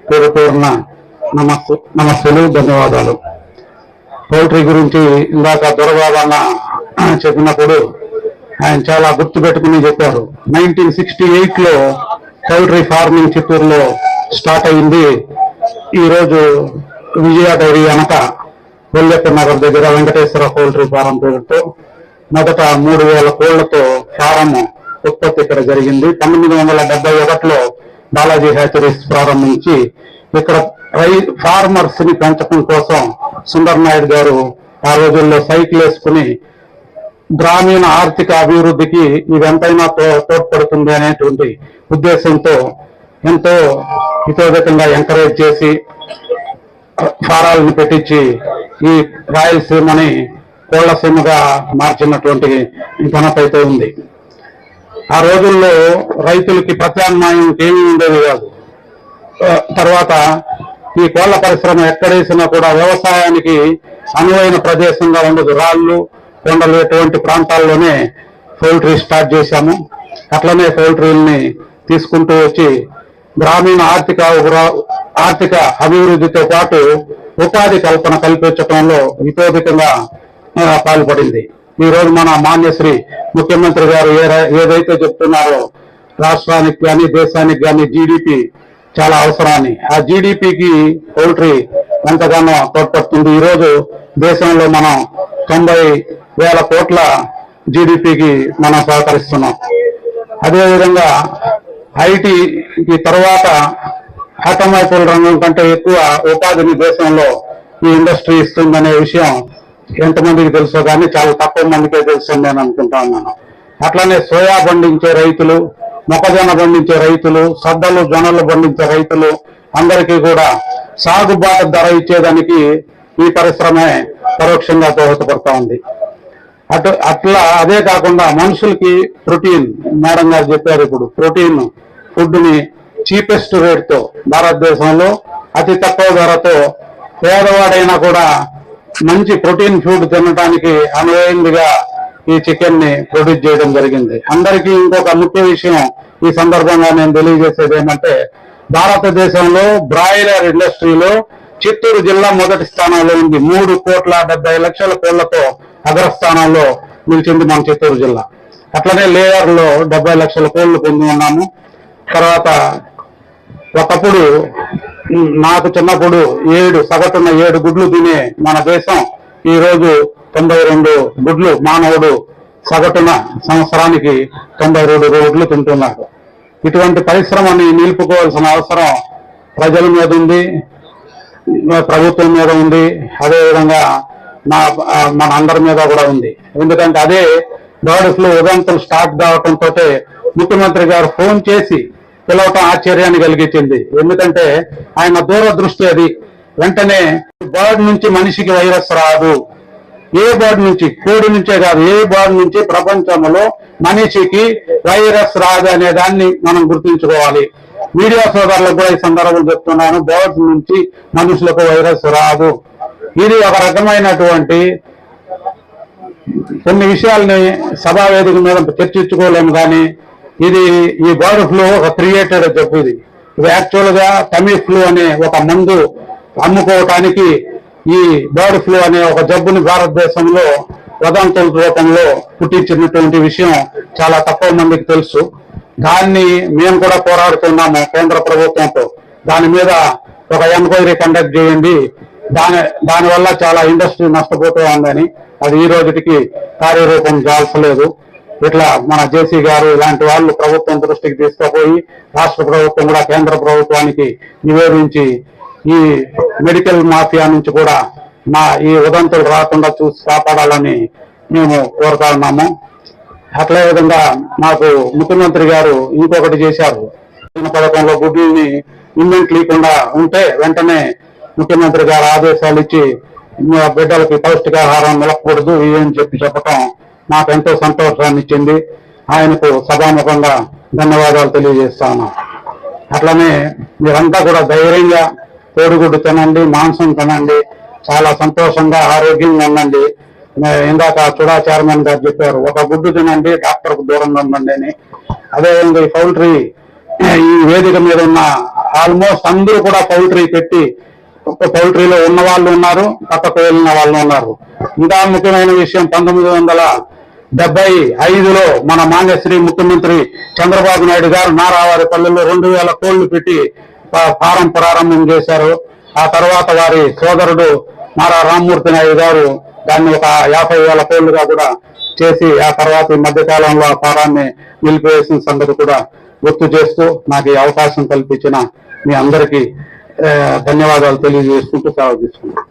పేరున నమస్సులు, ధన్యవాదాలు. పౌల్ట్రీ గురించి ఇందాక దొరబాబన్న చెప్పినప్పుడు ఆయన చాలా గుర్తుపెట్టుకుని చెప్పారు. 1968లో పౌల్ట్రీ ఫార్మింగ్ చిత్తూరులో స్టార్ట్ అయింది. ఈరోజు విజయ డైరీ అనక వెల్లెప్ప నగర్ దగ్గర వెంకటేశ్వర పౌల్ట్రీ ఫారం పేరుతో మొదట 3000 కోళ్లతో ఫారం ఉత్పత్తి ఇక్కడ జరిగింది. 1971లో బాలాజీ హ్యాచరీస్ ప్రారంభించి ఇక్కడ ఫార్మర్స్ ని పెంచడం కోసం సుందర్ నాయుడు గారు ఆ రోజుల్లో సైకిల్ వేసుకుని గ్రామీణ ఆర్థిక అభివృద్ధికి ఇదెంతైనా తోడ్పడుతుంది అనేటువంటి ఉద్దేశంతో ఎంతో హితోధికంగా ఎంకరేజ్ చేసి ఫారాలను పెట్టించి ఈ రాయలసీమని కోళ్లసీమగా మార్చినటువంటి ఘనత అయితే ఉంది. ఆ రోజుల్లో రైతులకి ప్రత్యామ్నాయం ఏమీ ఉండేది కాదు. తర్వాత ఈ కోళ్ల పరిశ్రమ ఎక్కడేసినా కూడా వ్యవసాయానికి అనువైన ప్రదేశంగా ఉండదు. రాళ్ళు, కొండలు ఇటువంటి ప్రాంతాల్లోనే పౌల్ట్రీ స్టార్ట్ చేశాము. అట్లనే పౌల్ట్రీని తీసుకుంటూ వచ్చి గ్రామీణ ఆర్థిక అభివృద్ధితో పాటు ఉపాధి కల్పన కల్పించడంలో ఇతోధికంగా పాల్పడింది. ఈ రోజు మన మాన్యశ్రీ ముఖ్యమంత్రి గారు ఏదైతే చెప్తున్నారో రాష్ట్రానికి కానీ దేశానికి కానీ జీడిపి చాలా అవసరాన్ని, ఆ జీడిపికి పౌల్ట్రీ ఎంతగానో తోడ్పడుతుంది. ఈరోజు దేశంలో మనం 90,000 కోట్ల జీడిపికి మనం సహకరిస్తున్నాం. అదేవిధంగా ఐటీకి తర్వాత ఆటోమొబైల్ రంగం కంటే ఎక్కువ ఉపాధిని దేశంలో ఈ ఇండస్ట్రీ ఇస్తుందనే విషయం ఎంతమందికి తెలుసో కానీ చాలా తక్కువ మందికే తెలుస్తుంది నేను అనుకుంటా ఉన్నాను. అట్లానే సోయా పండించే రైతులు, మొక్కజొన్న పండించే రైతులు, సద్దలు జొన్నలు పండించే రైతులు అందరికీ కూడా సాగుబాటు ధర ఇచ్చేదానికి ఈ పరిశ్రమే పరోక్షంగా దోహదపడతా ఉంది. అట్లా అదే కాకుండా మనుషులకి ప్రోటీన్, మేడం గారు చెప్పారు, ఇప్పుడు ప్రోటీన్ ఫుడ్ ని చీపెస్ట్ రేట్ తో భారతదేశంలో అతి తక్కువ ధరతో పేదవాడైనా కూడా మంచి ప్రోటీన్ ఫుడ్ తినడానికి అనువైనదిగా ఈ చికెన్ ని ప్రొడ్యూస్ చేయడం జరిగింది. అందరికీ ఇంకొక ముఖ్య విషయం ఈ సందర్భంగా నేను తెలియజేసేది ఏమంటే, భారతదేశంలో బ్రాయిలర్ ఇండస్ట్రీలో చిత్తూరు జిల్లా మొదటి స్థానంలో ఉంది. 3,70,00,000 కోళ్లతో అగ్రస్థానంలో నిలిచింది మన చిత్తూరు జిల్లా. అట్లనే లేయర్ లో 70 లక్షల కోళ్లు పొంది ఉన్నాము. తర్వాత ఒకప్పుడు నాకు చిన్నప్పుడు సగటున 7 గుడ్లు తినే మన దేశం ఈ రోజు 92 గుడ్లు మానవుడు సగటున సంవత్సరానికి 92 గుడ్లు తింటున్నాడు. ఇటువంటి పరిశ్రమని నిలుపుకోవాల్సిన అవసరం ప్రజల మీద ఉంది, ప్రభుత్వం మీద ఉంది, అదేవిధంగా మన అందరి మీద కూడా ఉంది. ఎందుకంటే అదే బర్డ్ ఫ్లూ ఉదంతం స్టార్ట్ కావడంతో ముఖ్యమంత్రి గారు ఫోన్ చేసి పిలవటం ఆశ్చర్యాన్ని కలిగించింది. ఎందుకంటే ఆయన దూరదృష్టి అది. వెంటనే బర్డ్ నుంచి మనిషికి వైరస్ రాదు, ఏ బర్డ్ నుంచి, కోడి నుంచే కాదు, ఏ బర్డ్ నుంచి ప్రపంచంలో మనిషికి వైరస్ రాదు అనే దాన్ని మనం గుర్తుంచుకోవాలి. మీడియా సోదరులకు కూడా ఈ సందర్భంలో చెప్తున్నాను, బర్డ్స్ నుంచి మనుషులకు వైరస్ రాదు. ఇది ఒక రకమైనటువంటి కొన్ని విషయాల్ని సభా వేదిక మీద చర్చించుకోలేము, కానీ ఈ బర్డ్ ఫ్లూ ఒక క్రియేటెడ్ జబ్బు. ఇది యాక్చువల్ గా టమీ ఫ్లూ అనే ఒక మందు అమ్ముకోవటానికి ఈ బర్డ్ ఫ్లూ అనే ఒక జబ్బుని భారతదేశంలో వదంతుల రూపంలో పుట్టించినటువంటి విషయం చాలా తక్కువ మందికి తెలుసు. దాన్ని మేము కూడా పోరాడుతున్నాము కేంద్ర ప్రభుత్వంతో. దాని మీద ఒక ఎంక్వైరీ కండక్ట్ చేయండి, దానివల్ల చాలా ఇండస్ట్రీ నష్టపోతూ ఉందని. అది ఈ రోజుకి కార్యరూపం దాల్చలేదు. ఇట్లా మన జేసీ గారు ఇలాంటి వాళ్ళు ప్రభుత్వం దృష్టికి తీసుకుపోయి రాష్ట్ర ప్రభుత్వం కూడా కేంద్ర ప్రభుత్వానికి నివేదించి ఈ మెడికల్ మాఫియా నుంచి కూడా ఈ ఉదంతులు రాకుండా చూసి కాపాడాలని మేము కోరుతా ఉన్నాము. అట్లే విధంగా మాకు ముఖ్యమంత్రి గారు ఇంకొకటి చేశారు. పథకంలో గుడ్లని ఇన్వెంట్ లేకుండా ఉంటే వెంటనే ముఖ్యమంత్రి గారు ఆదేశాలు ఇచ్చి బిడ్డలకి పౌష్టికాహారం నిలపకూడదు అని చెప్పటం నాకు ఎంతో సంతోషాన్ని ఇచ్చింది. ఆయనకు సభాముఖంగా ధన్యవాదాలు తెలియజేస్తాను. అట్లనే మీరంతా కూడా ధైర్యంగా కోడిగుడ్డు తినండి, మాంసం తినండి, చాలా సంతోషంగా ఆరోగ్యంగా ఉండండి. ఇందాక చుడా చైర్మన్ గారు చెప్పారు, ఒక గుడ్డు తినండి, డాక్టర్కు దూరంగా ఉండండి అని. అదేవిధంగా ఈ పౌల్ట్రీ ఈ వేదిక మీద ఉన్న ఆల్మోస్ట్ అందరూ కూడా పౌల్ట్రీ పెట్టి పౌల్ట్రీలో ఉన్న వాళ్ళు ఉన్నారు, పక్కకు వెళ్ళిన వాళ్ళు ఉన్నారు. ఇంకా ముఖ్యమైన విషయం 1975లో మన మాన్యశ్రీ ముఖ్యమంత్రి చంద్రబాబు నాయుడు గారు నారావారిపల్లెలో 2000 కోళ్లు పెట్టి ఫారం ప్రారంభం చేశారు. ఆ తర్వాత వారి సోదరుడు నారా రామ్మూర్తి నాయుడు గారు దాన్ని ఒక 50,000 కోళ్లుగా కూడా చేసి ఆ తర్వాత ఈ మధ్యకాలంలో ఆ ఫారాన్ని నిలిపివేసిన సంగతి కూడా గుర్తు చేస్తూ నాకు ఈ అవకాశం కల్పించిన మీ అందరికీ ధన్యవాదాలు తెలియజేసుకుంటూ సెలవు తీసుకుంటాను.